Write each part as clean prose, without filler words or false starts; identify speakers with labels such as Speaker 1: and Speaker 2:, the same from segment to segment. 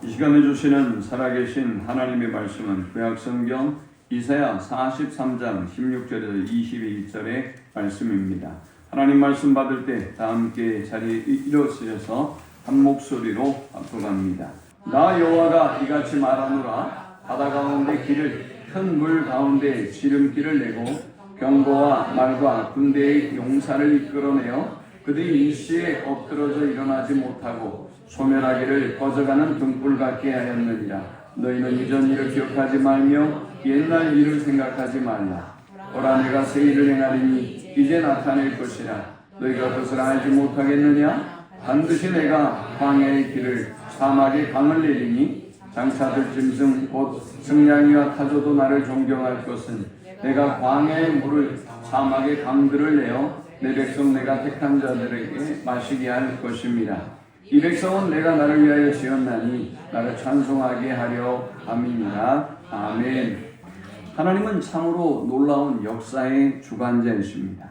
Speaker 1: 이 시간에 주시는 살아계신 하나님의 말씀은 구약성경 이사야 43장 16절에서 22절의 말씀입니다. 하나님 말씀 받을 때 다 함께 자리에 일어서셔서 한 목소리로 앞서갑니다. 나 여호와가 이같이 말하노라. 바다 가운데 길을 큰 물 가운데 지름길을 내고 경고와 말과 군대의 용사를 이끌어내어 그들이 일시에 엎드러져 일어나지 못하고 소멸하기를 거저가는 등불 같게 하였느니라. 너희는 이전 일을 기억하지 말며 옛날 일을 생각하지 말라. 보라, 내가 새 일을 행하리니 이제 나타낼 것이라. 너희가 그것을 알지 못하겠느냐? 반드시 내가 광야의 길을 사막의 강을 내리니 장차들 짐승 곧 승냥이와 타조도 나를 존경할 것은 내가 광야의 물을 사막의 강들을 내어 내 백성 내가 택한 자들에게 마시게 할 것입니다. 이 백성은 내가 나를 위하여 지었나니 나를 찬송하게 하려 함이니라. 아멘. 하나님은 참으로 놀라운 역사의 주관자이십니다.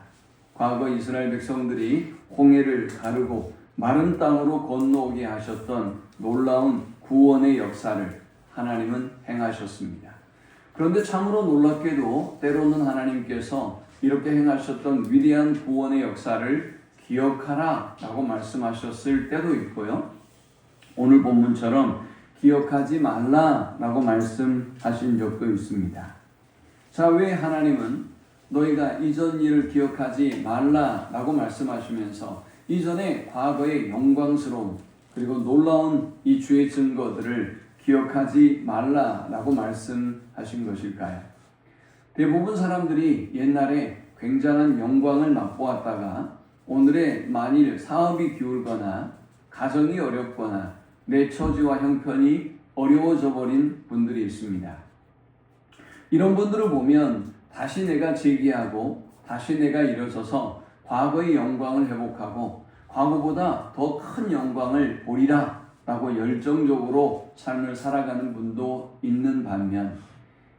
Speaker 1: 과거 이스라엘 백성들이 홍해를 가르고 마른 땅으로 건너오게 하셨던 놀라운 구원의 역사를 하나님은 행하셨습니다. 그런데 참으로 놀랍게도 때로는 하나님께서 이렇게 행하셨던 위대한 구원의 역사를 기억하라 라고 말씀하셨을 때도 있고요. 오늘 본문처럼 기억하지 말라 라고 말씀하신 적도 있습니다. 자, 왜 하나님은 너희가 이전 일을 기억하지 말라 라고 말씀하시면서 이전의 과거의 영광스러운 그리고 놀라운 이 주의 증거들을 기억하지 말라 라고 말씀하신 것일까요? 대부분 사람들이 옛날에 굉장한 영광을 맛보았다가 오늘의 만일 사업이 기울거나 가정이 어렵거나 내 처지와 형편이 어려워져 버린 분들이 있습니다. 이런 분들을 보면 다시 내가 재기하고 다시 내가 일어서서 과거의 영광을 회복하고 과거보다 더 큰 영광을 보리라 라고 열정적으로 삶을 살아가는 분도 있는 반면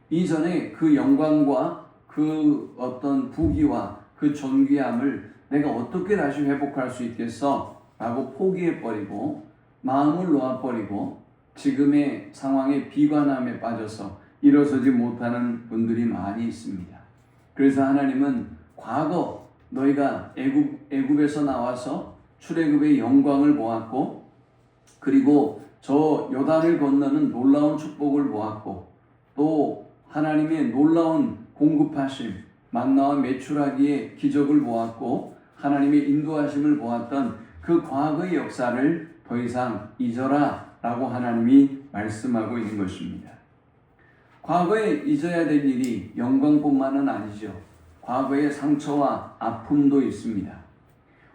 Speaker 1: 이전에 그 영광과 그 어떤 부귀와 그 존귀함을 내가 어떻게 다시 회복할 수 있겠어? 라고 포기해버리고 마음을 놓아버리고 지금의 상황에 비관함에 빠져서 일어서지 못하는 분들이 많이 있습니다. 그래서 하나님은 과거 너희가 애굽에서 나와서 출애굽의 영광을 보았고 그리고 저 요단을 건너는 놀라운 축복을 보았고 또 하나님의 놀라운 공급하심 만나와 메추라기의 기적을 보았고 하나님의 인도하심을 보았던 그 과거의 역사를 더 이상 잊어라 라고 하나님이 말씀하고 있는 것입니다. 과거에 잊어야 될 일이 영광뿐만은 아니죠. 과거의 상처와 아픔도 있습니다.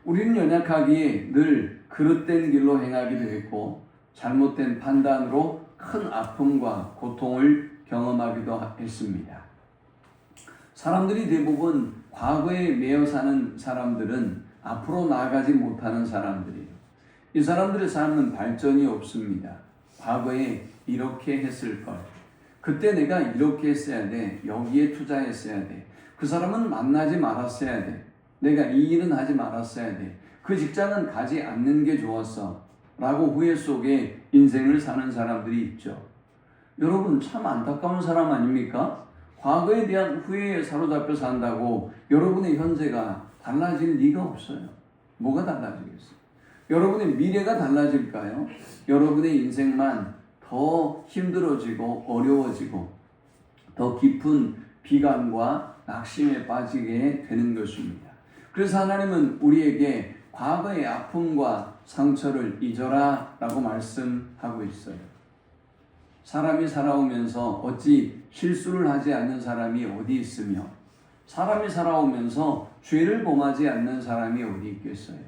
Speaker 1: 우리는 연약하기에 늘 그릇된 길로 행하기도 했고 잘못된 판단으로 큰 아픔과 고통을 경험하기도 했습니다. 사람들이 대부분 과거에 매여 사는 사람들은 앞으로 나아가지 못하는 사람들이에요. 이 사람들의 삶은 발전이 없습니다. 과거에 이렇게 했을 걸. 그때 내가 이렇게 했어야 돼. 여기에 투자했어야 돼. 그 사람은 만나지 말았어야 돼. 내가 이 일은 하지 말았어야 돼. 그 직장은 가지 않는 게 좋았어. 라고 후회 속에 인생을 사는 사람들이 있죠. 여러분 참 안타까운 사람 아닙니까? 과거에 대한 후회에 사로잡혀 산다고 여러분의 현재가 달라질 리가 없어요. 뭐가 달라지겠어요? 여러분의 미래가 달라질까요? 여러분의 인생만 더 힘들어지고 어려워지고 더 깊은 비관과 낙심에 빠지게 되는 것입니다. 그래서 하나님은 우리에게 과거의 아픔과 상처를 잊어라 라고 말씀하고 있어요. 사람이 살아오면서 어찌 실수를 하지 않는 사람이 어디 있으며 사람이 살아오면서 죄를 범하지 않는 사람이 어디 있겠어요?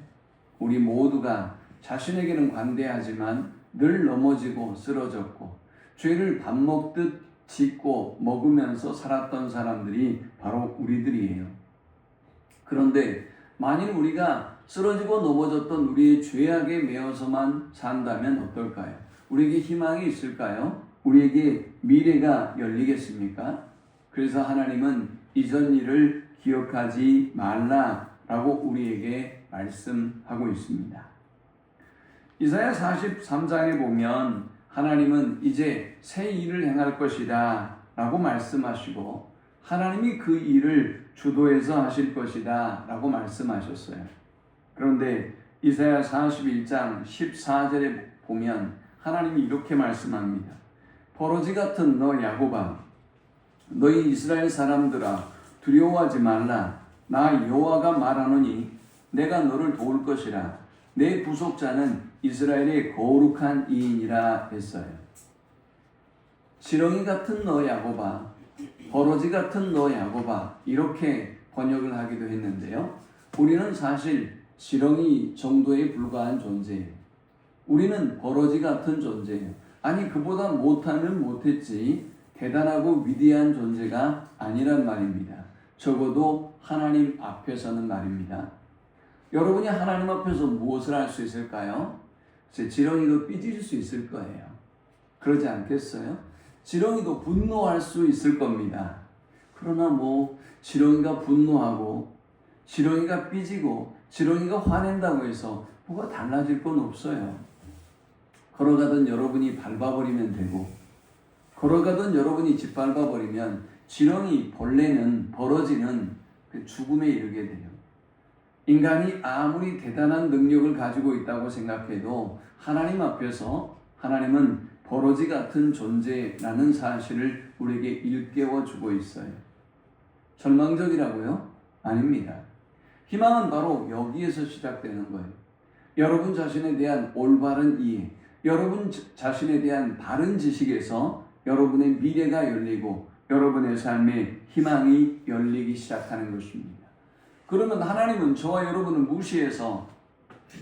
Speaker 1: 우리 모두가 자신에게는 관대하지만 늘 넘어지고 쓰러졌고 죄를 밥 먹듯 짓고 먹으면서 살았던 사람들이 바로 우리들이에요. 그런데 만일 우리가 쓰러지고 넘어졌던 우리의 죄악에 매여서만 산다면 어떨까요? 우리에게 희망이 있을까요? 우리에게 미래가 열리겠습니까? 그래서 하나님은 이전 일을 기억하지 말라라고 우리에게 말씀하고 있습니다. 이사야 43장에 보면 하나님은 이제 새 일을 행할 것이다 라고 말씀하시고 하나님이 그 일을 주도해서 하실 것이다 라고 말씀하셨어요. 그런데 이사야 41장 14절에 보면 하나님이 이렇게 말씀합니다. 버러지 같은 너 야곱아, 너희 이스라엘 사람들아, 두려워하지 말라. 나 여호와가 말하노니 내가 너를 도울 것이라. 내 구속자는 이스라엘의 거룩한 이인이라 했어요. 지렁이 같은 너 야곱아, 버러지 같은 너 야곱아, 이렇게 번역을 하기도 했는데요. 우리는 사실 지렁이 정도에 불과한 존재예요. 우리는 버러지 같은 존재예요. 아니 그보다 못하면 못했지 대단하고 위대한 존재가 아니란 말입니다. 적어도 하나님 앞에서는 말입니다. 여러분이 하나님 앞에서 무엇을 할 수 있을까요? 지렁이도 삐질 수 있을 거예요. 그러지 않겠어요? 지렁이도 분노할 수 있을 겁니다. 그러나 지렁이가 분노하고 지렁이가 삐지고 지렁이가 화낸다고 해서 뭐가 달라질 건 없어요. 걸어가던 여러분이 밟아버리면 되고 걸어가던 여러분이 짓밟아버리면 지렁이, 벌레는, 버러지는 죽음에 이르게 돼요. 인간이 아무리 대단한 능력을 가지고 있다고 생각해도 하나님 앞에서 하나님은 버러지 같은 존재라는 사실을 우리에게 일깨워 주고 있어요. 절망적이라고요? 아닙니다. 희망은 바로 여기에서 시작되는 거예요. 여러분 자신에 대한 올바른 이해, 여러분 자신에 대한 바른 지식에서 여러분의 미래가 열리고 여러분의 삶에 희망이 열리기 시작하는 것입니다. 그러면 하나님은 저와 여러분을 무시해서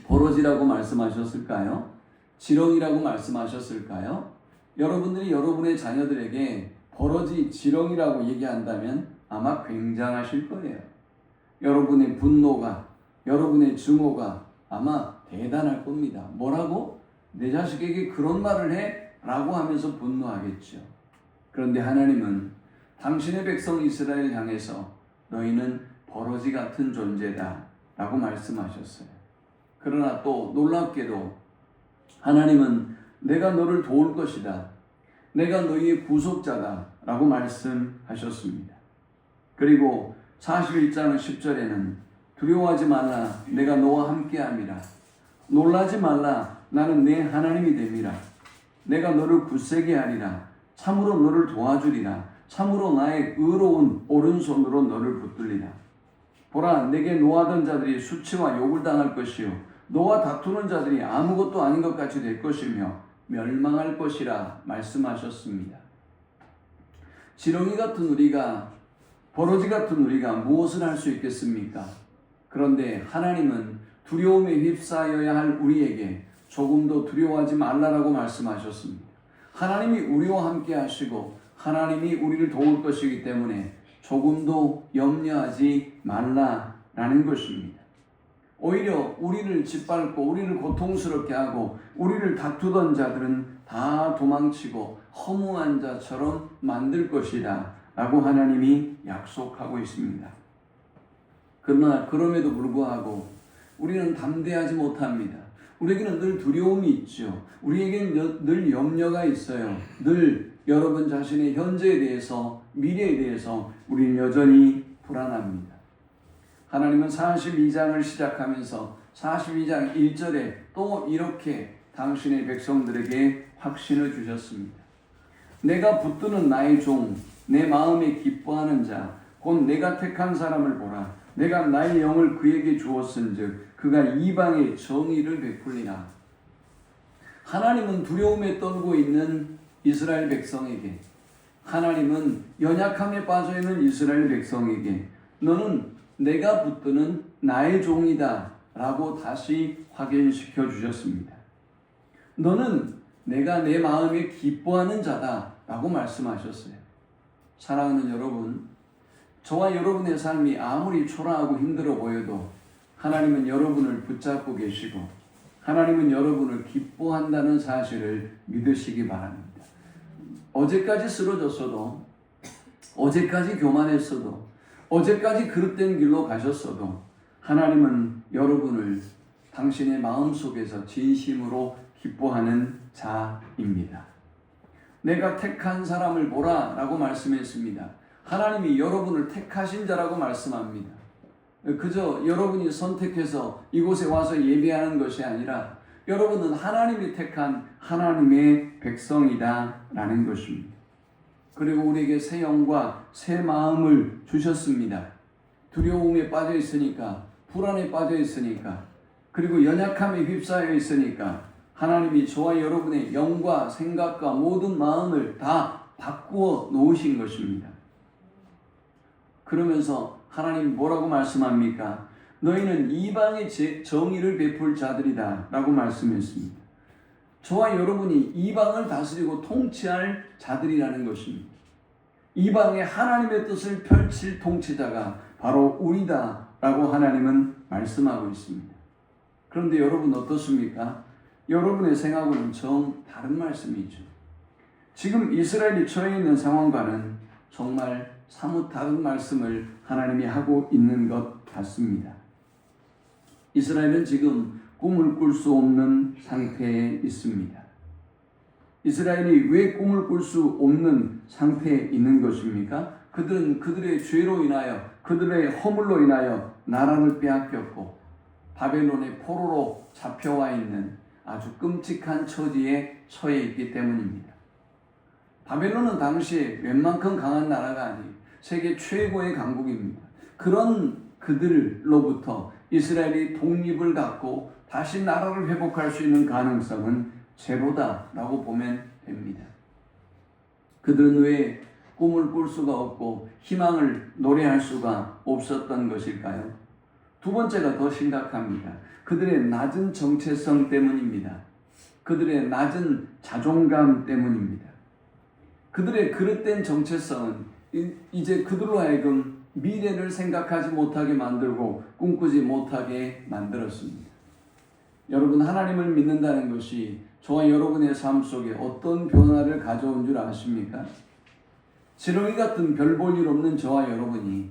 Speaker 1: 버러지라고 말씀하셨을까요? 지렁이라고 말씀하셨을까요? 여러분들이 여러분의 자녀들에게 버러지, 지렁이라고 얘기한다면 아마 굉장하실 거예요. 여러분의 분노가, 여러분의 증오가 아마 대단할 겁니다. 뭐라고? 내 자식에게 그런 말을 해? 라고 하면서 분노하겠죠. 그런데 하나님은 당신의 백성 이스라엘 향해서 너희는 버러지 같은 존재다 라고 말씀하셨어요. 그러나 또 놀랍게도 하나님은 내가 너를 도울 것이다. 내가 너희의 구속자다 라고 말씀하셨습니다. 그리고 41장 10절에는 두려워하지 말라. 내가 너와 함께함이라. 놀라지 말라. 나는 내 하나님이 됨이라. 내가 너를 굳세게 하리라. 참으로 너를 도와주리라. 참으로 나의 의로운 오른손으로 너를 붙들리라. 보라, 내게 노하던 자들이 수치와 욕을 당할 것이요 너와 다투는 자들이 아무것도 아닌 것 같이 될 것이며 멸망할 것이라 말씀하셨습니다. 지렁이 같은 우리가, 버러지 같은 우리가 무엇을 할 수 있겠습니까? 그런데 하나님은 두려움에 휩싸여야 할 우리에게 조금도 두려워하지 말라라고 말씀하셨습니다. 하나님이 우리와 함께 하시고 하나님이 우리를 도울 것이기 때문에 조금도 염려하지 말라라는 것입니다. 오히려 우리를 짓밟고 우리를 고통스럽게 하고 우리를 다투던 자들은 다 도망치고 허무한 자처럼 만들 것이다 라고 하나님이 약속하고 있습니다. 그러나 그럼에도 불구하고 우리는 담대하지 못합니다. 우리에게는 늘 두려움이 있죠. 우리에게는 늘 염려가 있어요. 늘 여러분 자신의 현재에 대해서, 미래에 대해서 우리는 여전히 불안합니다. 하나님은 42장을 시작하면서 42장 1절에 또 이렇게 당신의 백성들에게 확신을 주셨습니다. 내가 붙드는 나의 종, 내 마음에 기뻐하는 자, 곧 내가 택한 사람을 보라. 내가 나의 영을 그에게 주었은즉 그가 이방에 정의를 베풀리라. 하나님은 두려움에 떨고 있는 이스라엘 백성에게, 하나님은 연약함에 빠져있는 이스라엘 백성에게 너는 내가 붙드는 나의 종이다 라고 다시 확인시켜 주셨습니다. 너는 내가 내 마음에 기뻐하는 자다 라고 말씀하셨어요. 사랑하는 여러분, 저와 여러분의 삶이 아무리 초라하고 힘들어 보여도 하나님은 여러분을 붙잡고 계시고 하나님은 여러분을 기뻐한다는 사실을 믿으시기 바랍니다. 어제까지 쓰러졌어도, 어제까지 교만했어도, 어제까지 그릇된 길로 가셨어도 하나님은 여러분을 당신의 마음속에서 진심으로 기뻐하는 자입니다. 내가 택한 사람을 보라 라고 말씀했습니다. 하나님이 여러분을 택하신 자라고 말씀합니다. 그저 여러분이 선택해서 이곳에 와서 예배하는 것이 아니라 여러분은 하나님이 택한 하나님의 백성이다 라는 것입니다. 그리고 우리에게 새 영과 새 마음을 주셨습니다. 두려움에 빠져 있으니까, 불안에 빠져 있으니까, 그리고 연약함에 휩싸여 있으니까 하나님이 저와 여러분의 영과 생각과 모든 마음을 다 바꾸어 놓으신 것입니다. 그러면서 하나님 뭐라고 말씀합니까? 너희는 이방의 정의를 베풀 자들이다 라고 말씀했습니다. 저와 여러분이 이방을 다스리고 통치할 자들이라는 것입니다. 이방에 하나님의 뜻을 펼칠 통치자가 바로 우리다 라고 하나님은 말씀하고 있습니다. 그런데 여러분 어떻습니까? 여러분의 생각은 정 다른 말씀이죠. 지금 이스라엘이 처해 있는 상황과는 정말 사뭇 다른 말씀을 하나님이 하고 있는 것 같습니다. 이스라엘은 지금 꿈을 꿀 수 없는 상태에 있습니다. 이스라엘이 왜 꿈을 꿀 수 없는 상태에 있는 것입니까? 그들은 그들의 죄로 인하여, 그들의 허물로 인하여 나라를 빼앗겼고 바벨론의 포로로 잡혀와 있는 아주 끔찍한 처지에 처해 있기 때문입니다. 바벨론은 당시에 웬만큼 강한 나라가 아니에요. 세계 최고의 강국입니다. 그런 그들로부터 이스라엘이 독립을 갖고 다시 나라를 회복할 수 있는 가능성은 제로다라고 보면 됩니다. 그들은 왜 꿈을 꿀 수가 없고 희망을 노래할 수가 없었던 것일까요? 두 번째가 더 심각합니다. 그들의 낮은 정체성 때문입니다. 그들의 낮은 자존감 때문입니다. 그들의 그릇된 정체성은 이제 그들로 하여금 미래를 생각하지 못하게 만들고 꿈꾸지 못하게 만들었습니다. 여러분, 하나님을 믿는다는 것이 저와 여러분의 삶 속에 어떤 변화를 가져온 줄 아십니까? 지렁이 같은 별 볼 일 없는 저와 여러분이,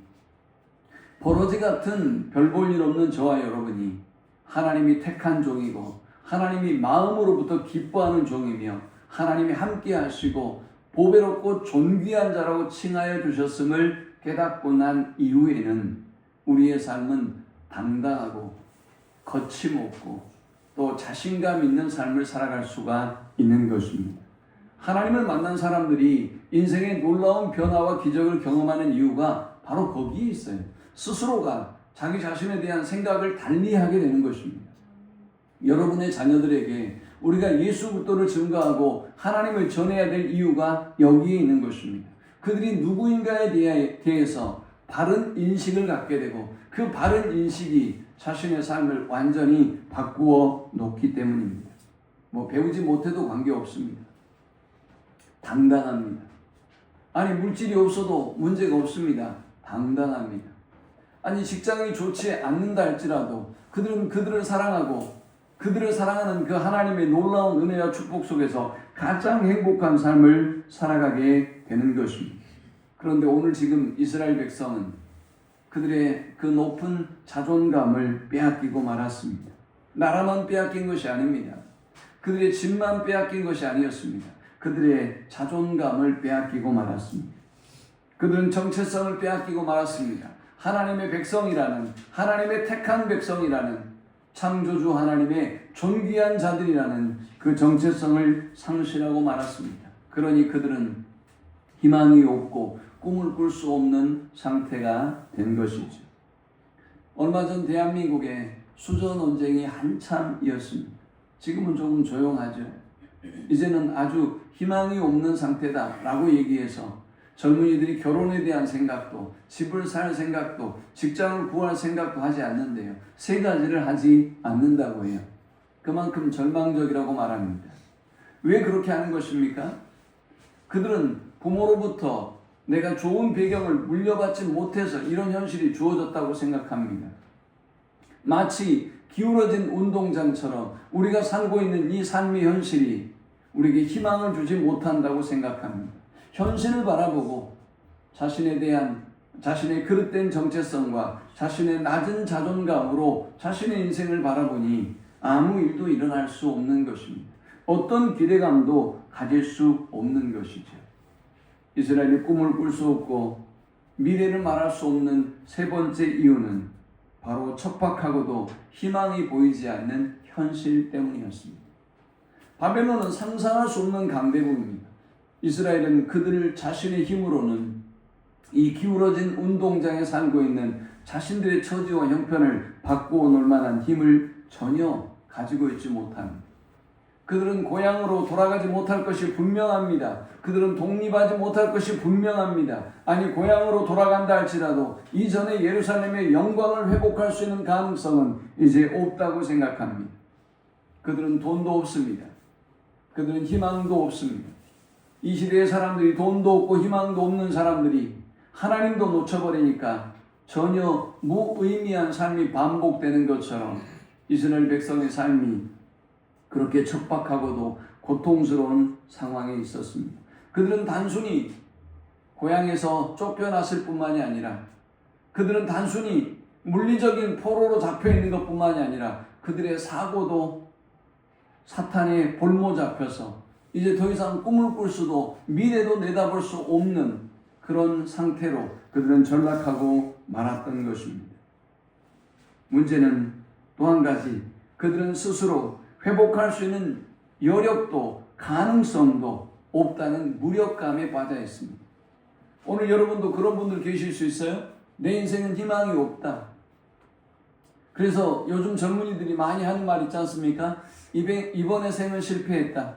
Speaker 1: 버러지 같은 별 볼 일 없는 저와 여러분이 하나님이 택한 종이고 하나님이 마음으로부터 기뻐하는 종이며 하나님이 함께 하시고 보배롭고 존귀한 자라고 칭하여 주셨음을 깨닫고 난 이후에는 우리의 삶은 당당하고 거침없고 또 자신감 있는 삶을 살아갈 수가 있는 것입니다. 하나님을 만난 사람들이 인생의 놀라운 변화와 기적을 경험하는 이유가 바로 거기에 있어요. 스스로가 자기 자신에 대한 생각을 달리하게 되는 것입니다. 여러분의 자녀들에게 우리가 예수 그리스도를 증거하고 하나님을 전해야 될 이유가 여기에 있는 것입니다. 그들이 누구인가에 대해서 바른 인식을 갖게 되고 그 바른 인식이 자신의 삶을 완전히 바꾸어 놓기 때문입니다. 배우지 못해도 관계없습니다. 당당합니다. 아니, 물질이 없어도 문제가 없습니다. 당당합니다. 아니, 직장이 좋지 않는다 할지라도 그들은 그들을 사랑하고 그들을 사랑하는 그 하나님의 놀라운 은혜와 축복 속에서 가장 행복한 삶을 살아가게 되는 것입니다. 그런데 오늘 지금 이스라엘 백성은 그들의 그 높은 자존감을 빼앗기고 말았습니다. 나라만 빼앗긴 것이 아닙니다. 그들의 집만 빼앗긴 것이 아니었습니다. 그들의 자존감을 빼앗기고 말았습니다. 그들은 정체성을 빼앗기고 말았습니다. 하나님의 백성이라는, 하나님의 택한 백성이라는, 창조주 하나님의 존귀한 자들이라는 그 정체성을 상실하고 말았습니다. 그러니 그들은 희망이 없고 꿈을 꿀 수 없는 상태가 된 것이죠. 얼마 전 대한민국의 수저 논쟁이 한참이었습니다. 지금은 조금 조용하죠. 이제는 아주 희망이 없는 상태다라고 얘기해서 젊은이들이 결혼에 대한 생각도, 집을 살 생각도, 직장을 구할 생각도 하지 않는데요. 세 가지를 하지 않는다고 해요. 그만큼 절망적이라고 말합니다. 왜 그렇게 하는 것입니까? 그들은 부모로부터 내가 좋은 배경을 물려받지 못해서 이런 현실이 주어졌다고 생각합니다. 마치 기울어진 운동장처럼 우리가 살고 있는 이 삶의 현실이 우리에게 희망을 주지 못한다고 생각합니다. 현실을 바라보고 자신의 그릇된 정체성과 자신의 낮은 자존감으로 자신의 인생을 바라보니 아무 일도 일어날 수 없는 것입니다. 어떤 기대감도 가질 수 없는 것이죠. 이스라엘이 꿈을 꿀 수 없고 미래를 말할 수 없는 세 번째 이유는 바로 척박하고도 희망이 보이지 않는 현실 때문이었습니다. 바벨론은 상상할 수 없는 강대국입니다. 이스라엘은 그들 자신의 힘으로는 이 기울어진 운동장에 살고 있는 자신들의 처지와 형편을 바꾸어 놓을 만한 힘을 전혀 가지고 있지 못합니다. 그들은 고향으로 돌아가지 못할 것이 분명합니다. 그들은 독립하지 못할 것이 분명합니다. 아니, 고향으로 돌아간다 할지라도 이전에 예루살렘의 영광을 회복할 수 있는 가능성은 이제 없다고 생각합니다. 그들은 돈도 없습니다. 그들은 희망도 없습니다. 이 시대의 사람들이 돈도 없고 희망도 없는 사람들이 하나님도 놓쳐버리니까 전혀 무의미한 삶이 반복되는 것처럼 이스라엘 백성의 삶이 그렇게 척박하고도 고통스러운 상황에 있었습니다. 그들은 단순히 고향에서 쫓겨났을 뿐만이 아니라 그들은 단순히 물리적인 포로로 잡혀있는 것뿐만이 아니라 그들의 사고도 사탄의 볼모 잡혀서 이제 더 이상 꿈을 꿀 수도 미래도 내다볼 수 없는 그런 상태로 그들은 전락하고 말았던 것입니다. 문제는 또 한 가지, 그들은 스스로 회복할 수 있는 여력도 가능성도 없다는 무력감에 빠져 있습니다. 오늘 여러분도 그런 분들 계실 수 있어요? 내 인생은 희망이 없다. 그래서 요즘 젊은이들이 많이 하는 말 있지 않습니까? 이번의 생은 실패했다.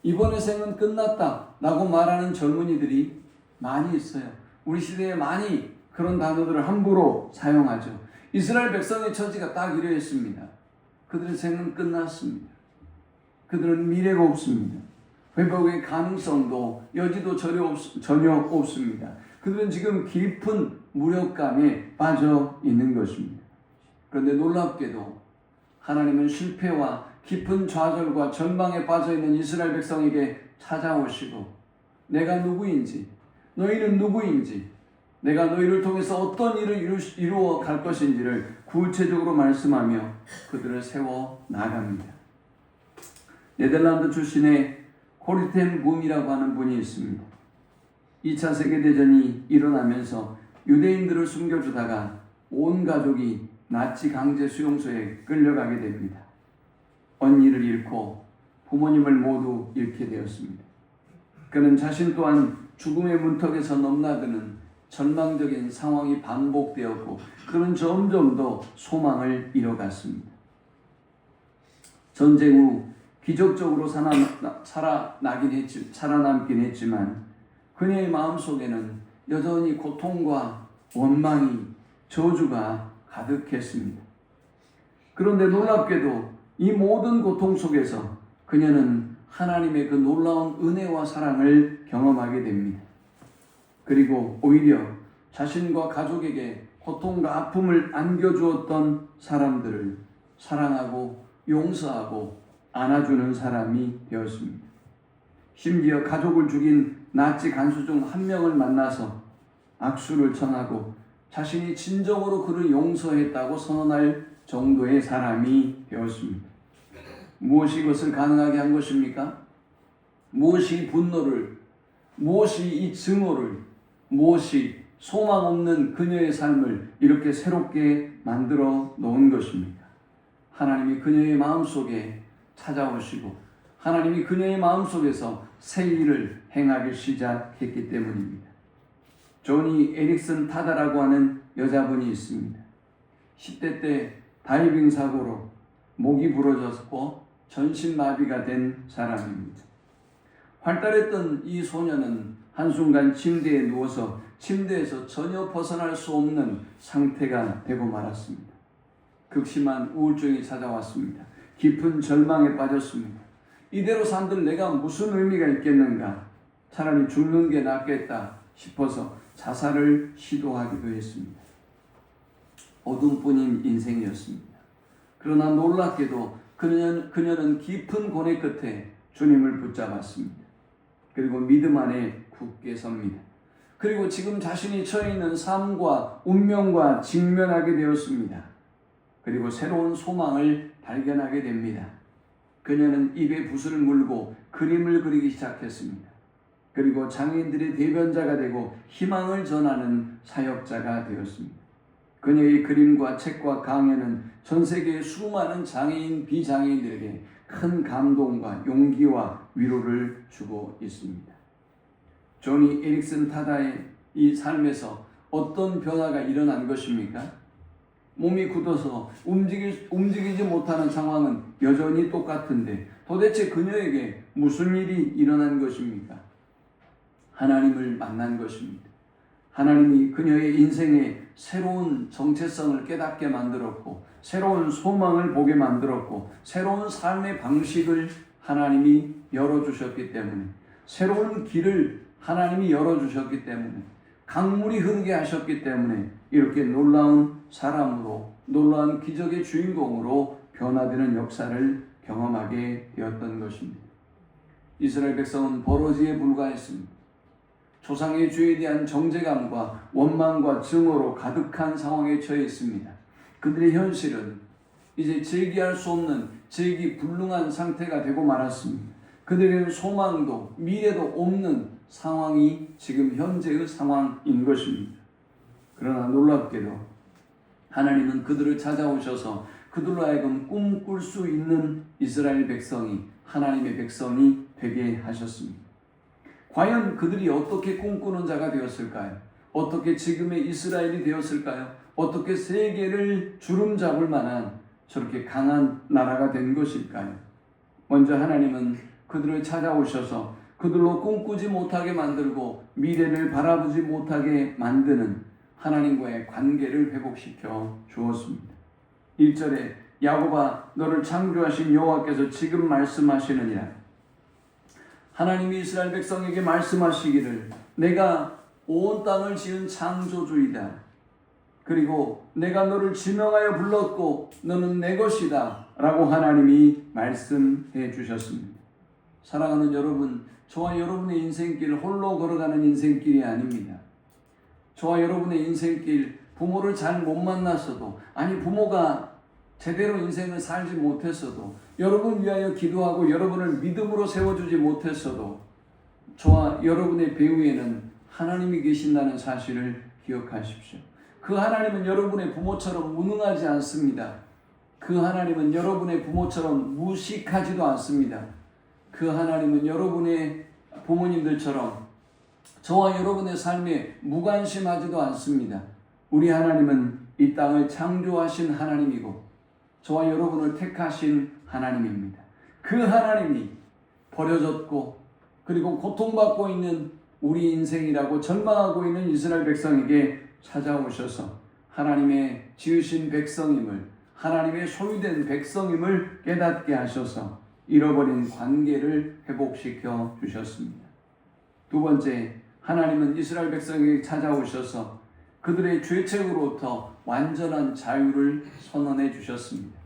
Speaker 1: 이번의 생은 끝났다. 라고 말하는 젊은이들이 많이 있어요. 우리 시대에 많이 그런 단어들을 함부로 사용하죠. 이스라엘 백성의 처지가 딱 이러했습니다. 그들의 생은 끝났습니다. 그들은 미래가 없습니다. 회복의 가능성도 여지도 전혀 없습니다. 그들은 지금 깊은 무력감에 빠져 있는 것입니다. 그런데 놀랍게도 하나님은 실패와 깊은 좌절과 전망에 빠져 있는 이스라엘 백성에게 찾아오시고 내가 누구인지, 너희는 누구인지, 내가 너희를 통해서 어떤 일을 이루어 갈 것인지를 구체적으로 말씀하며 그들을 세워 나갑니다. 네덜란드 출신의 코르텐 붐이라고 하는 분이 있습니다. 2차 세계대전이 일어나면서 유대인들을 숨겨주다가 온 가족이 나치 강제 수용소에 끌려가게 됩니다. 언니를 잃고 부모님을 모두 잃게 되었습니다. 그는 자신 또한 죽음의 문턱에서 넘나드는 절망적인 상황이 반복되었고 그는 점점 더 소망을 잃어갔습니다. 전쟁 후 기적적으로 살아남긴 했지만 그녀의 마음속에는 여전히 고통과 원망이 저주가 가득했습니다. 그런데 놀랍게도 이 모든 고통 속에서 그녀는 하나님의 그 놀라운 은혜와 사랑을 경험하게 됩니다. 그리고 오히려 자신과 가족에게 고통과 아픔을 안겨주었던 사람들을 사랑하고 용서하고 안아주는 사람이 되었습니다. 심지어 가족을 죽인 나치 간수 중 한 명을 만나서 악수를 청하고 자신이 진정으로 그를 용서했다고 선언할 정도의 사람이 되었습니다. 무엇이 이것을 가능하게 한 것입니까? 무엇이 분노를, 무엇이 이 증오를, 무엇이 소망 없는 그녀의 삶을 이렇게 새롭게 만들어 놓은 것입니까? 하나님이 그녀의 마음속에 찾아오시고 하나님이 그녀의 마음속에서 새 일을 행하기 시작했기 때문입니다. 조니 에릭슨 타다라고 하는 여자분이 있습니다. 10대 때 다이빙 사고로 목이 부러졌고 전신마비가 된 사람입니다. 활달했던 이 소녀는 한순간 침대에 누워서 침대에서 전혀 벗어날 수 없는 상태가 되고 말았습니다. 극심한 우울증이 찾아왔습니다. 깊은 절망에 빠졌습니다. 이대로 산들 내가 무슨 의미가 있겠는가? 차라리 죽는 게 낫겠다 싶어서 자살을 시도하기도 했습니다. 어둠뿐인 인생이었습니다. 그러나 놀랍게도 그녀는 깊은 고뇌 끝에 주님을 붙잡았습니다. 그리고 믿음 안에 굳게 섭니다. 그리고 지금 자신이 처해 있는 삶과 운명과 직면하게 되었습니다. 그리고 새로운 소망을 발견하게 됩니다. 그녀는 입에 붓을 물고 그림을 그리기 시작했습니다. 그리고 장애인들의 대변자가 되고 희망을 전하는 사역자가 되었습니다. 그녀의 그림과 책과 강연은 전 세계의 수많은 장애인, 비장애인들에게 큰 감동과 용기와 위로를 주고 있습니다. 조니 에릭슨 타다의 이 삶에서 어떤 변화가 일어난 것입니까? 몸이 굳어서 움직이지 못하는 상황은 여전히 똑같은데 도대체 그녀에게 무슨 일이 일어난 것입니까? 하나님을 만난 것입니다. 하나님이 그녀의 인생에 새로운 정체성을 깨닫게 만들었고 새로운 소망을 보게 만들었고 새로운 삶의 방식을 하나님이 열어주셨기 때문에 새로운 길을 하나님이 열어주셨기 때문에 강물이 흐르게 하셨기 때문에 이렇게 놀라운 사람으로 놀라운 기적의 주인공으로 변화되는 역사를 경험하게 되었던 것입니다. 이스라엘 백성은 버러지에 불과했습니다. 조상의 죄에 대한 정죄감과 원망과 증오로 가득한 상황에 처해 있습니다. 그들의 현실은 이제 재기할 수 없는 재기불능한 상태가 되고 말았습니다. 그들에게는 소망도 미래도 없는 상황이 지금 현재의 상황인 것입니다. 그러나 놀랍게도 하나님은 그들을 찾아오셔서 그들로 하여금 꿈꿀 수 있는 이스라엘 백성이 하나님의 백성이 되게 하셨습니다. 과연 그들이 어떻게 꿈꾸는 자가 되었을까요? 어떻게 지금의 이스라엘이 되었을까요? 어떻게 세계를 주름잡을 만한 저렇게 강한 나라가 된 것일까요? 먼저 하나님은 그들을 찾아오셔서 그들로 꿈꾸지 못하게 만들고 미래를 바라보지 못하게 만드는 하나님과의 관계를 회복시켜 주었습니다. 1절에 야곱아 너를 창조하신 여호와께서 지금 말씀하시느니라. 하나님이 이스라엘 백성에게 말씀하시기를 내가 온 땅을 지은 창조주이다. 그리고 내가 너를 지명하여 불렀고 너는 내 것이다 라고 하나님이 말씀해 주셨습니다. 사랑하는 여러분, 저와 여러분의 인생길 홀로 걸어가는 인생길이 아닙니다. 저와 여러분의 인생길 부모를 잘 못 만났어도 아니 부모가 제대로 인생을 살지 못했어도 여러분 위하여 기도하고 여러분을 믿음으로 세워주지 못했어도 저와 여러분의 배후에는 하나님이 계신다는 사실을 기억하십시오. 그 하나님은 여러분의 부모처럼 무능하지 않습니다. 그 하나님은 여러분의 부모처럼 무식하지도 않습니다. 그 하나님은 여러분의 부모님들처럼 저와 여러분의 삶에 무관심하지도 않습니다. 우리 하나님은 이 땅을 창조하신 하나님이고 저와 여러분을 택하신 하나님입니다. 그 하나님이 버려졌고 그리고 고통받고 있는 우리 인생이라고 절망하고 있는 이스라엘 백성에게 찾아오셔서 하나님의 지으신 백성임을 하나님의 소유된 백성임을 깨닫게 하셔서 잃어버린 관계를 회복시켜 주셨습니다. 두 번째, 하나님은 이스라엘 백성에게 찾아오셔서 그들의 죄책으로부터 완전한 자유를 선언해 주셨습니다.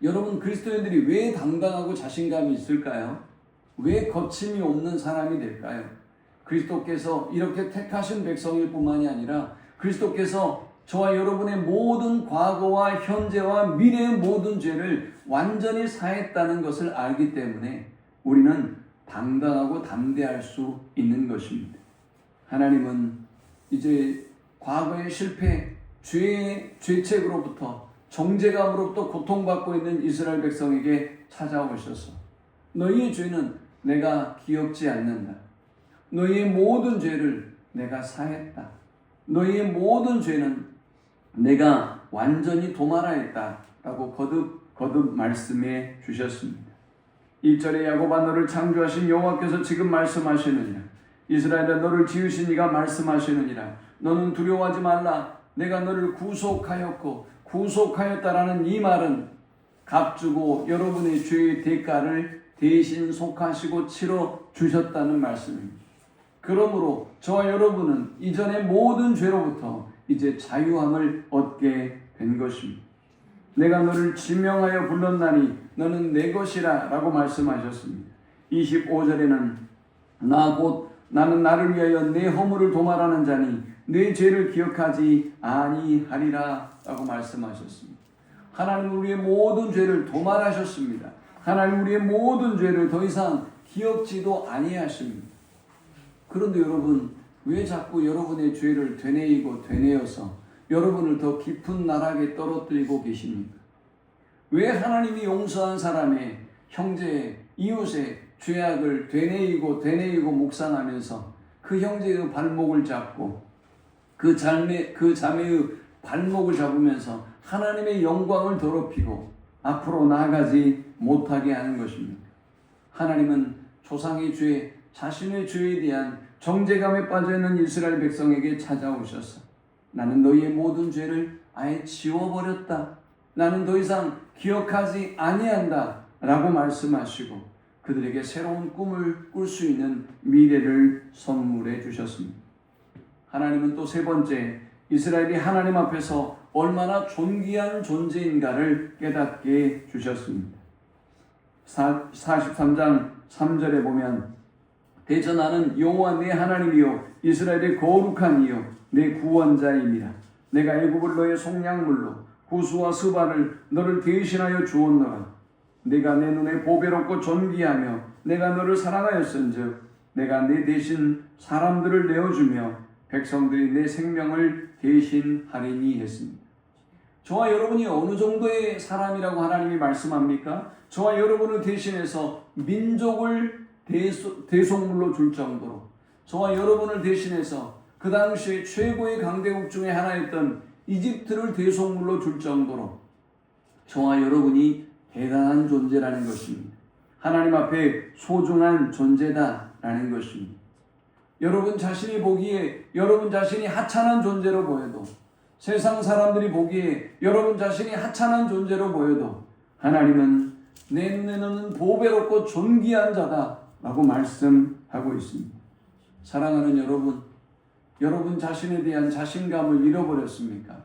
Speaker 1: 여러분, 그리스도인들이 왜 당당하고 자신감이 있을까요? 왜 거침이 없는 사람이 될까요? 그리스도께서 이렇게 택하신 백성일 뿐만이 아니라 그리스도께서 저와 여러분의 모든 과거와 현재와 미래의 모든 죄를 완전히 사했다는 것을 알기 때문에 우리는 당당하고 담대할 수 있는 것입니다. 하나님은 이제 과거의 실패, 죄의 죄책으로부터 정죄감으로부터 고통받고 있는 이스라엘 백성에게 찾아오셔서 너희의 죄는 내가 기억지 않는다. 너희의 모든 죄를 내가 사했다. 너희의 모든 죄는 내가 완전히 도말하였다 라고 거듭 말씀해 주셨습니다. 1절에 야곱아 너를 창조하신 여호와께서 지금 말씀하시느니라. 이스라엘아 너를 지으신 이가 말씀하시느니라. 너는 두려워하지 말라. 내가 너를 구속하였고 구속하였다라는 이 말은 값주고 여러분의 죄의 대가를 대신 속하시고 치러 주셨다는 말씀입니다. 그러므로 저와 여러분은 이전의 모든 죄로부터 이제 자유함을 얻게 된 것입니다. 내가 너를 지명하여 불렀나니 너는 내 것이라 라고 말씀하셨습니다. 25절에는 나는 나를 위하여 내 허물을 도말하는 자니 내 죄를 기억하지 아니하리라 라고 말씀하셨습니다. 하나님은 우리의 모든 죄를 도말하셨습니다. 하나님 우리의 모든 죄를 더 이상 기억지도 아니하십니다. 그런데 여러분, 왜 자꾸 여러분의 죄를 되뇌이고 되뇌어서 여러분을 더 깊은 나락에 떨어뜨리고 계십니까? 왜 하나님이 용서한 사람의 형제의 이웃의 죄악을 되뇌이고 묵상하면서 그 형제의 발목을 잡고 그 자매의 발목을 잡으면서 하나님의 영광을 더럽히고 앞으로 나아가지 못하게 하는 것입니다. 하나님은 조상의 죄, 자신의 죄에 대한 정죄감에 빠져있는 이스라엘 백성에게 찾아오셔서 나는 너희의 모든 죄를 아예 지워버렸다. 나는 더 이상 기억하지 아니한다 라고 말씀하시고 그들에게 새로운 꿈을 꿀 수 있는 미래를 선물해 주셨습니다. 하나님은 또 세 번째, 이스라엘이 하나님 앞에서 얼마나 존귀한 존재인가를 깨닫게 주셨습니다. 43장 3절에 보면 대저 나는 여호와 내 하나님이요 이스라엘의 거룩한 이요 내 구원자이니라. 내가 애굽을 너의 속량물로 구수와 스바를 너를 대신하여 주었노라. 내가 내 눈에 보배롭고 존귀하며 내가 너를 사랑하였은즉 내가 내 대신 사람들을 내어주며 백성들이 내 생명을 대신하리니 했습니다. 저와 여러분이 어느 정도의 사람이라고 하나님이 말씀합니까? 저와 여러분을 대신해서 민족을 대속물로 줄 정도로, 저와 여러분을 대신해서 그 당시에 최고의 강대국 중에 하나였던 이집트를 대속물로 줄 정도로 저와 여러분이 대단한 존재라는 것입니다. 하나님 앞에 소중한 존재다라는 것입니다. 여러분 자신이 보기에 여러분 자신이 하찮은 존재로 보여도, 세상 사람들이 보기에 여러분 자신이 하찮은 존재로 보여도 하나님은 내 눈에는 보배롭고 존귀한 자다라고 말씀하고 있습니다. 사랑하는 여러분, 여러분 자신에 대한 자신감을 잃어버렸습니까?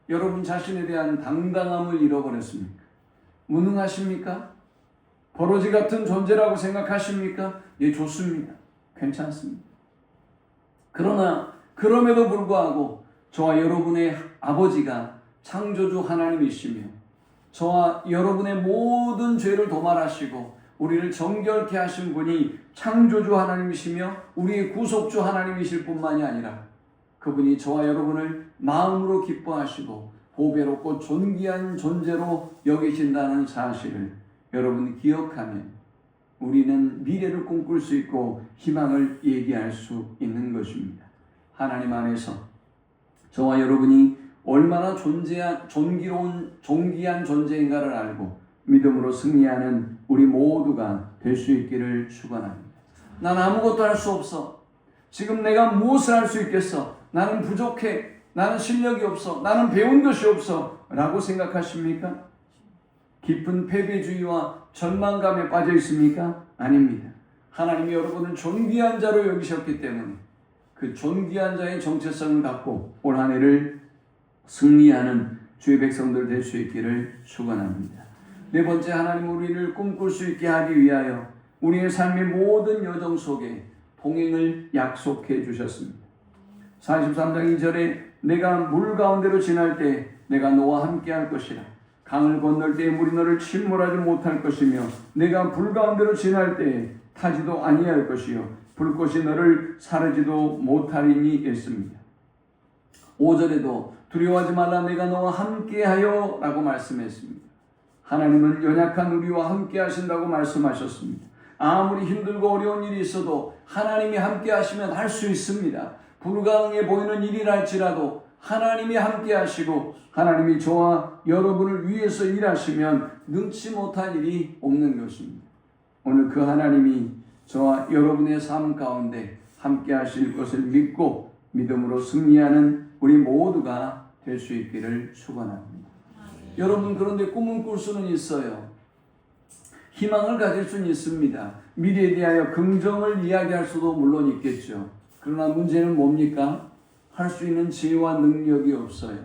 Speaker 1: 여러분 자신에 대한 당당함을 잃어버렸습니까? 무능하십니까? 버러지 같은 존재라고 생각하십니까? 예, 좋습니다. 괜찮습니다. 그러나 그럼에도 불구하고 저와 여러분의 아버지가 창조주 하나님이시며 저와 여러분의 모든 죄를 도말하시고 우리를 정결케 하신 분이 창조주 하나님이시며 우리의 구속주 하나님이실 뿐만이 아니라 그분이 저와 여러분을 마음으로 기뻐하시고 보배롭고 존귀한 존재로 여기신다는 사실을 여러분 기억하면 우리는 미래를 꿈꿀 수 있고 희망을 얘기할 수 있는 것입니다. 하나님 안에서 저와 여러분이 얼마나 존귀한 존재인가를 알고 믿음으로 승리하는 우리 모두가 될 수 있기를 축원합니다. 난 아무것도 할 수 없어. 지금 내가 무엇을 할 수 있겠어? 나는 부족해. 나는 실력이 없어. 나는 배운 것이 없어. 라고 생각하십니까? 깊은 패배주의와 절망감에 빠져 있습니까? 아닙니다. 하나님이 여러분을 존귀한 자로 여기셨기 때문에 그 존귀한 자의 정체성을 갖고 올 한 해를 승리하는 주의 백성들 될 수 있기를 축원합니다. 네 번째, 하나님 우리를 꿈꿀 수 있게 하기 위하여 우리의 삶의 모든 여정 속에 동행을 약속해 주셨습니다. 43장 2절에 내가 물 가운데로 지날 때 내가 너와 함께 할 것이라. 강을 건널 때 물이 너를 침몰하지 못할 것이며 내가 불 가운데로 지날 때 타지도 아니할 것이요 불꽃이 너를 사르지도 못하리니 했습니다. 5절에도 두려워하지 말라 내가 너와 함께하여 라고 말씀했습니다. 하나님은 연약한 우리와 함께 하신다고 말씀하셨습니다. 아무리 힘들고 어려운 일이 있어도 하나님이 함께 하시면 할 수 있습니다. 불가능해 보이는 일이라 할지라도 하나님이 함께 하시고 하나님이 저와 여러분을 위해서 일하시면 능치 못할 일이 없는 것입니다. 오늘 그 하나님이 저와 여러분의 삶 가운데 함께 하실 것을 믿고 믿음으로 승리하는 우리 모두가 될 수 있기를 축원합니다. 여러분, 그런데 꿈은 꿀 수는 있어요. 희망을 가질 수는 있습니다. 미래에 대하여 긍정을 이야기할 수도 물론 있겠죠. 그러나 문제는 뭡니까? 할 수 있는 지혜와 능력이 없어요.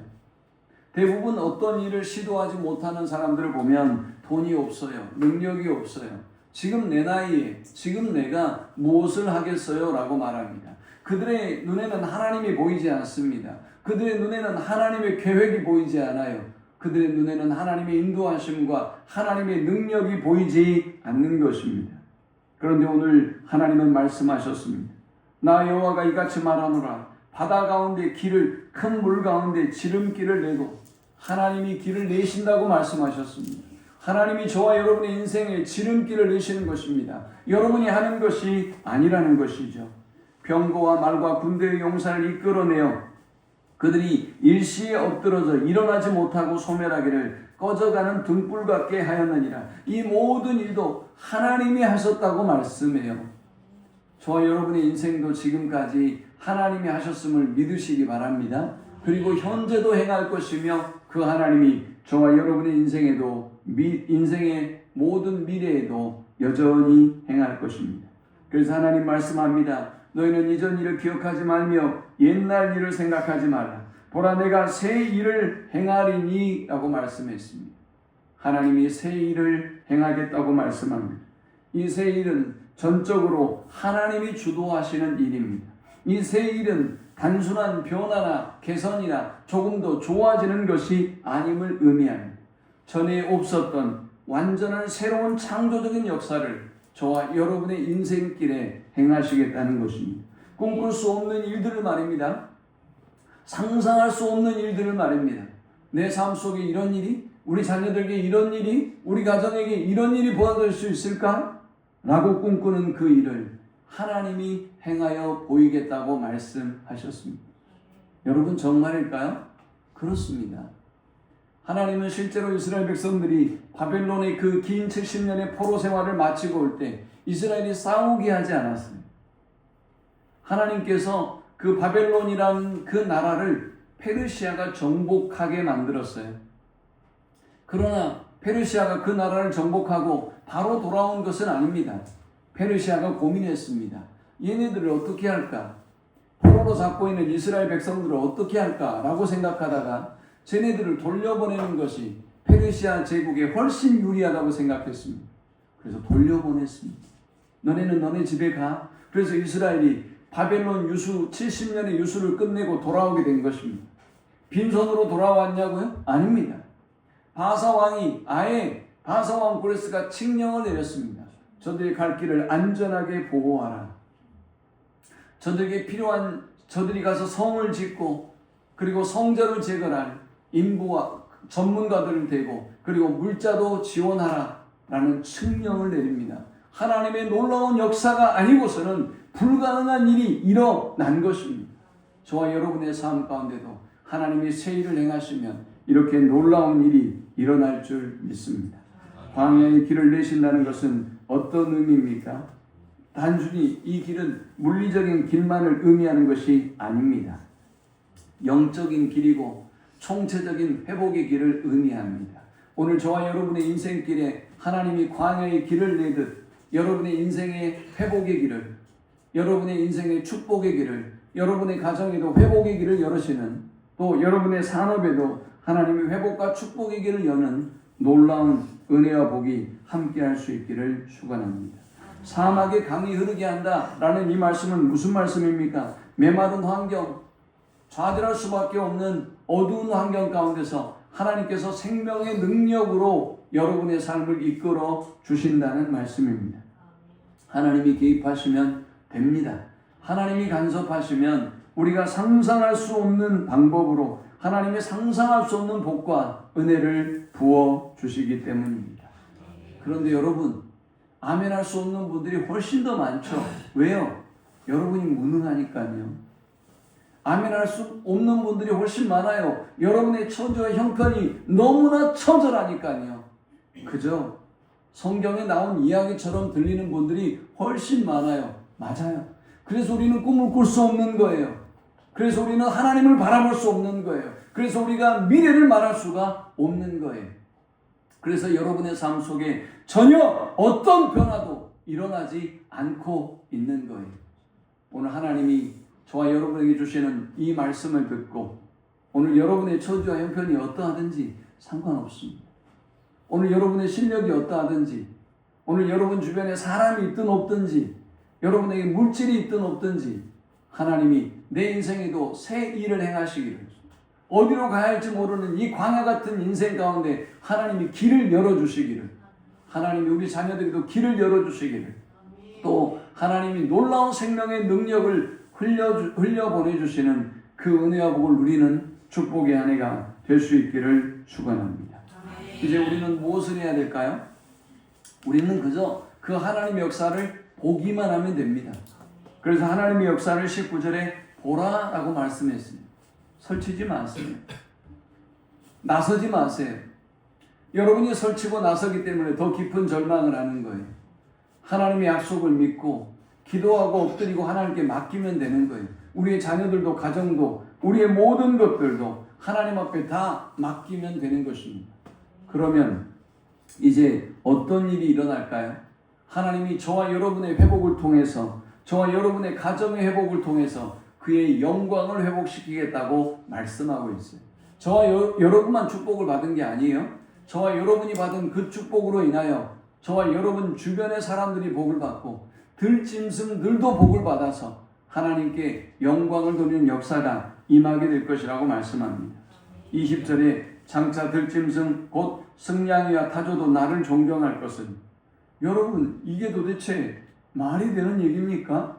Speaker 1: 대부분 어떤 일을 시도하지 못하는 사람들을 보면 돈이 없어요. 능력이 없어요. 지금 내 나이에 지금 내가 무엇을 하겠어요? 라고 말합니다. 그들의 눈에는 하나님이 보이지 않습니다. 그들의 눈에는 하나님의 계획이 보이지 않아요. 그들의 눈에는 하나님의 인도하심과 하나님의 능력이 보이지 않는 것입니다. 그런데 오늘 하나님은 말씀하셨습니다. 나 여호와가 이같이 말하노라. 바다 가운데 길을, 큰 물 가운데 지름길을 내고, 하나님이 길을 내신다고 말씀하셨습니다. 하나님이 저와 여러분의 인생에 지름길을 내시는 것입니다. 여러분이 하는 것이 아니라는 것이죠. 병거와 말과 군대의 용사를 이끌어내어 그들이 일시에 엎드러져 일어나지 못하고 소멸하기를 꺼져가는 등불 같게 하였느니라. 이 모든 일도 하나님이 하셨다고 말씀해요. 저와 여러분의 인생도 지금까지 하나님이 하셨음을 믿으시기 바랍니다. 그리고 현재도 행할 것이며 그 하나님이 저와 여러분의 인생의 모든 미래에도 여전히 행할 것입니다. 그래서 하나님 말씀합니다. 너희는 이전 일을 기억하지 말며 옛날 일을 생각하지 말라. 보라, 내가 새 일을 행하리니 라고 말씀했습니다. 하나님이 새 일을 행하겠다고 말씀합니다. 이 새 일은 전적으로 하나님이 주도하시는 일입니다. 이 새 일은 단순한 변화나 개선이나 조금 더 좋아지는 것이 아님을 의미합니다. 전에 없었던 완전한 새로운 창조적인 역사를 저와 여러분의 인생길에 행하시겠다는 것입니다. 꿈꿀 수 없는 일들을 말입니다. 상상할 수 없는 일들을 말입니다. 내 삶 속에 이런 일이, 우리 자녀들에게 이런 일이, 우리 가정에게 이런 일이 벌어질 수 있을까? 라고 꿈꾸는 그 일을 하나님이 행하여 보이겠다고 말씀하셨습니다. 여러분 정말일까요? 그렇습니다. 하나님은 실제로 이스라엘 백성들이 바벨론의 그 긴 70년의 포로 생활을 마치고 올 때 이스라엘이 싸우게 하지 않았어요. 하나님께서 그 바벨론이란 그 나라를 페르시아가 정복하게 만들었어요. 그러나 페르시아가 그 나라를 정복하고 바로 돌아온 것은 아닙니다. 페르시아가 고민했습니다. 얘네들을 어떻게 할까? 포로로 잡고 있는 이스라엘 백성들을 어떻게 할까? 라고 생각하다가 쟤네들을 돌려보내는 것이 페르시아 제국에 훨씬 유리하다고 생각했습니다. 그래서 돌려보냈습니다. 너네는 너네 집에 가. 그래서 이스라엘이 바벨론 유수 70년의 유수를 끝내고 돌아오게 된 것입니다. 빈손으로 돌아왔냐고요? 아닙니다. 바사왕이 바사왕 고레스가 칙령을 내렸습니다. 저들이 갈 길을 안전하게 보호하라. 저들에게 필요한, 저들이 가서 성을 짓고 그리고 성전을 재건할 인부와 전문가들을 대고 그리고 물자도 지원하라 라는 칙령을 내립니다. 하나님의 놀라운 역사가 아니고서는 불가능한 일이 일어난 것입니다. 저와 여러분의 삶 가운데도 하나님이 새 일을 행하시면 이렇게 놀라운 일이 일어날 줄 믿습니다. 광야의 길을 내신다는 것은 어떤 의미입니까? 단순히 이 길은 물리적인 길만을 의미하는 것이 아닙니다. 영적인 길이고 총체적인 회복의 길을 의미합니다. 오늘 저와 여러분의 인생길에 하나님이 광야의 길을 내듯 여러분의 인생의 회복의 길을, 여러분의 인생의 축복의 길을, 여러분의 가정에도 회복의 길을 열으시는, 또 여러분의 산업에도 하나님의 회복과 축복의 길을 여는 놀라운 은혜와 복이 함께할 수 있기를 축원합니다. 사막에 강이 흐르게 한다라는 이 말씀은 무슨 말씀입니까? 메마른 환경, 좌절할 수밖에 없는 어두운 환경 가운데서 하나님께서 생명의 능력으로 여러분의 삶을 이끌어 주신다는 말씀입니다. 하나님이 개입하시면 됩니다. 하나님이 간섭하시면 우리가 상상할 수 없는 방법으로 하나님의 상상할 수 없는 복과 은혜를 부어 주시기 때문입니다. 그런데 여러분, 아멘할 수 없는 분들이 훨씬 더 많죠. 왜요? 여러분이 무능하니까요. 아멘할 수 없는 분들이 훨씬 많아요. 여러분의 처지와 형편이 너무나 처절하니까요. 그죠? 성경에 나온 이야기처럼 들리는 분들이 훨씬 많아요. 맞아요. 그래서 우리는 꿈을 꿀 수 없는 거예요. 그래서 우리는 하나님을 바라볼 수 없는 거예요. 그래서 우리가 미래를 말할 수가 없는 거예요. 그래서 여러분의 삶 속에 전혀 어떤 변화도 일어나지 않고 있는 거예요. 오늘 하나님이 저와 여러분에게 주시는 이 말씀을 듣고 오늘 여러분의 처지와 형편이 어떠하든지 상관없습니다. 오늘 여러분의 실력이 어떠하든지, 오늘 여러분 주변에 사람이 있든 없든지, 여러분에게 물질이 있든 없든지 하나님이 내 인생에도 새 일을 행하시기를, 어디로 가야 할지 모르는 이 광야 같은 인생 가운데 하나님이 길을 열어주시기를, 하나님이 우리 자녀들에게도 길을 열어주시기를, 또 하나님이 놀라운 생명의 능력을 흘려보내주시는 그 은혜와 복을 누리는 축복의 한 해가 될 수 있기를 축원합니다. 이제 우리는 무엇을 해야 될까요? 우리는 그저 그 하나님의 역사를 보기만 하면 됩니다. 그래서 하나님의 역사를 19절에 보라라고 말씀했습니다. 설치지 마세요. 나서지 마세요. 여러분이 설치고 나서기 때문에 더 깊은 절망을 하는 거예요. 하나님의 약속을 믿고 기도하고 엎드리고 하나님께 맡기면 되는 거예요. 우리의 자녀들도 가정도 우리의 모든 것들도 하나님 앞에 다 맡기면 되는 것입니다. 그러면 이제 어떤 일이 일어날까요? 하나님이 저와 여러분의 회복을 통해서, 저와 여러분의 가정의 회복을 통해서 그의 영광을 회복시키겠다고 말씀하고 있어요. 저와 여러분만 축복을 받은 게 아니에요. 저와 여러분이 받은 그 축복으로 인하여 저와 여러분 주변의 사람들이 복을 받고 들짐승들도 복을 받아서 하나님께 영광을 돌리는 역사가 임하게 될 것이라고 말씀합니다. 20절에 장차 들짐승 곧 승냥이와 타조도 나를 존경할 것은, 여러분 이게 도대체 말이 되는 얘기입니까?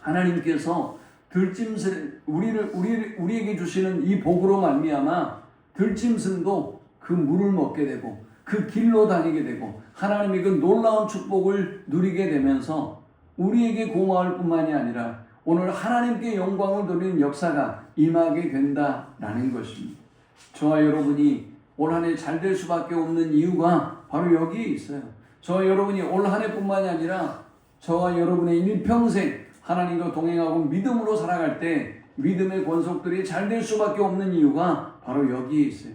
Speaker 1: 하나님께서 들짐승 우리에게 주시는 이 복으로 말미암아 들짐승도 그 물을 먹게 되고 그 길로 다니게 되고 하나님의 그 놀라운 축복을 누리게 되면서 우리에게 고마울 뿐만이 아니라 오늘 하나님께 영광을 돌리는 역사가 임하게 된다라는 것입니다. 저와 여러분이 올 한 해 잘 될 수밖에 없는 이유가 바로 여기에 있어요. 저와 여러분이 올 한 해뿐만이 아니라 저와 여러분의 일평생 하나님과 동행하고 믿음으로 살아갈 때 믿음의 권속들이 잘 될 수밖에 없는 이유가 바로 여기에 있어요.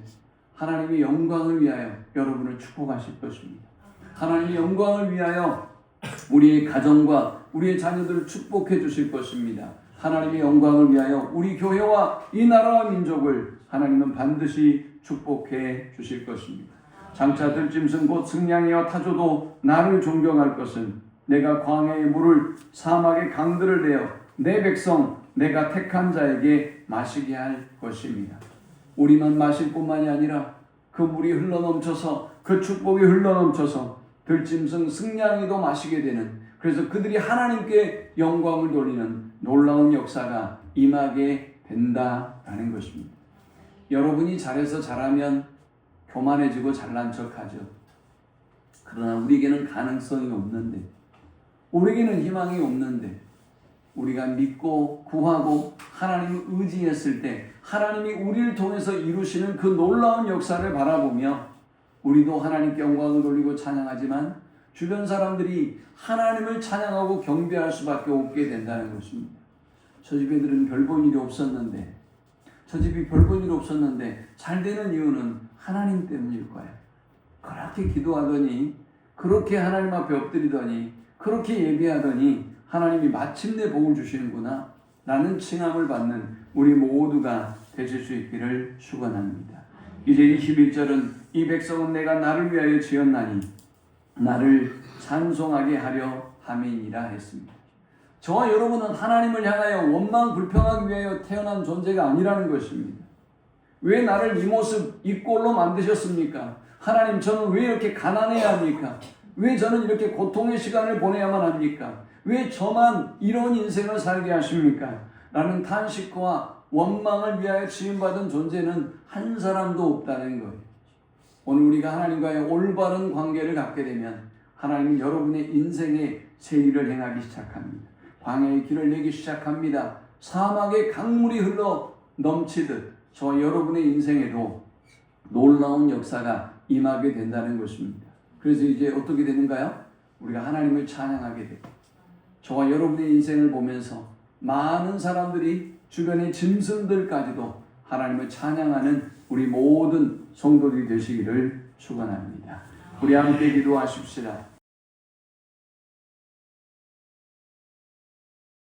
Speaker 1: 하나님의 영광을 위하여 여러분을 축복하실 것입니다. 하나님의 영광을 위하여 우리의 가정과 우리의 자녀들을 축복해 주실 것입니다. 하나님의 영광을 위하여 우리 교회와 이 나라와 민족을 하나님은 반드시 축복해 주실 것입니다. 장차 들짐승 곧 승냥이와 타조도 나를 존경할 것은 내가 광야의 물을 사막의 강들을 내어 내 백성 내가 택한 자에게 마시게 할 것입니다. 우리만 마실 뿐만이 아니라 그 물이 흘러넘쳐서 그 축복이 흘러넘쳐서 들짐승 승냥이도 마시게 되는, 그래서 그들이 하나님께 영광을 돌리는 놀라운 역사가 임하게 된다라는 것입니다. 여러분이 잘해서 잘하면 교만해지고 잘난 척하죠. 그러나 우리에게는 가능성이 없는데, 우리에게는 희망이 없는데, 우리가 믿고 구하고 하나님을 의지했을 때 하나님이 우리를 통해서 이루시는 그 놀라운 역사를 바라보며 우리도 하나님께 영광을 돌리고 찬양하지만 주변 사람들이 하나님을 찬양하고 경배할 수밖에 없게 된다는 것입니다. 저 집 애들은 별 본 일이 없었는데, 저 집이 별 본 일이 없었는데 잘 되는 이유는 하나님 때문일 거예요. 그렇게 기도하더니, 그렇게 하나님 앞에 엎드리더니, 그렇게 예배하더니 하나님이 마침내 복을 주시는구나 라는 칭함을 받는 우리 모두가 되실 수 있기를 축원합니다. 이제 21절은 이 백성은 내가 나를 위하여 지었나니 나를 찬송하게 하려 함이니라 했습니다. 저와 여러분은 하나님을 향하여 원망 불평하기 위하여 태어난 존재가 아니라는 것입니다. 왜 나를 이 모습, 이 꼴로 만드셨습니까? 하나님, 저는 왜 이렇게 가난해야 합니까? 왜 저는 이렇게 고통의 시간을 보내야만 합니까? 왜 저만 이런 인생을 살게 하십니까? 라는 탄식과 원망을 위하여 지음받은 존재는 한 사람도 없다는 거예요. 오늘 우리가 하나님과의 올바른 관계를 갖게 되면 하나님은 여러분의 인생에 새 일을 행하기 시작합니다. 광야의 길을 내기 시작합니다. 사막에 강물이 흘러 넘치듯 저와 여러분의 인생에도 놀라운 역사가 임하게 된다는 것입니다. 그래서 이제 어떻게 되는가요? 우리가 하나님을 찬양하게 되고, 저와 여러분의 인생을 보면서 많은 사람들이 주변의 짐승들까지도 하나님을 찬양하는 우리 모든 성도들이 되시기를 축원합니다. 우리 함께 기도하십시다.